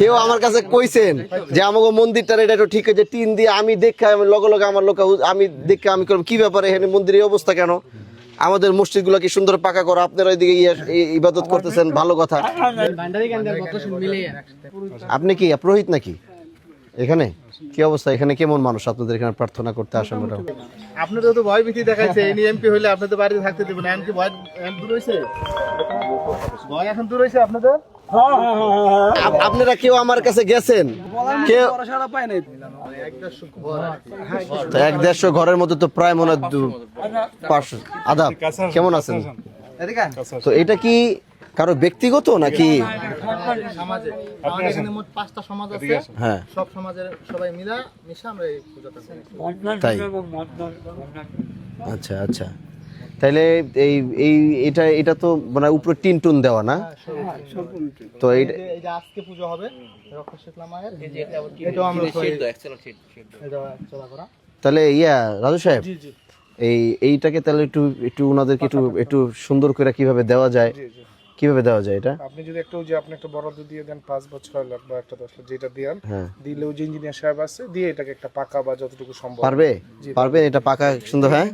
কেউ আমার কাছে কইছেন যে আমাকে মন্দিরটার এটা একটু ঠিক আছে টিন দিয়ে আমি দেখে লগে লগে আমার লোক আমি দেখে আমি করব কি ব্যাপারে এখানে মন্দিরের এই অবস্থা কেন আমাদের মসজিদগুলো কি সুন্দর পাকা করা আপনারা এদিকে ইবাদত করতেছেন ভালো কথা আপনি কি পুরোহিত নাকি এখানে কি অবস্থা এখানে কেমন মানুষ আপনাদের এখানে প্রার্থনা করতে আসেন মোটামুটি আপনাদের তো ভয় ভীতি দেখাইছে ইনি এমপি হইলে আপনাদের বাড়িতে থাকতে দেবেন এখন কি ভয় দূর হইছে ভয় এখন দূর হইছে আপনাদের আপনারা কেউ আমার কাছে গেছেন কেউ তো 1-150 ঘরের মধ্যে তো প্রায় মনে হয় 500 আদাব কেমন আছেন তো এটা কি কারো ব্যক্তিগত নাকি সমাজে আমাদের এখানে মোট 5টা সমাজ আছে হ্যাঁ সব সমাজের সবাই মিলা মিশে আমরা এই পূজাটা করি তাই আচ্ছা আচ্ছা তাহলে এই এই এটা এটা তো মানে উপরে টিন টুন দেওয়া না তো এই যে আজকে পূজা হবে রক্ষা শেখলা মায়ের এটাও আমরা এটা চলা করা তাহলে রাজু সাহেব এইটাকে তাহলে একটু একটু ওনাদেরকে একটু একটু সুন্দর করে কিভাবে দেওয়া যায় কিভাবে দেওয়া যায় এটা আপনি যদি একটা যে আপনি একটা বরাদ্দ দিয়ে দেন 5 বা 6 লাখ বা একটা 10 লাখ যেটা দেন দিলে ওই যে ইঞ্জিনিয়ার সাহেব আছে দিয়ে এটাকে একটা পাকা বা যতটুকু সম্ভব পারবে এটা পাকা সুন্দর হ্যাঁ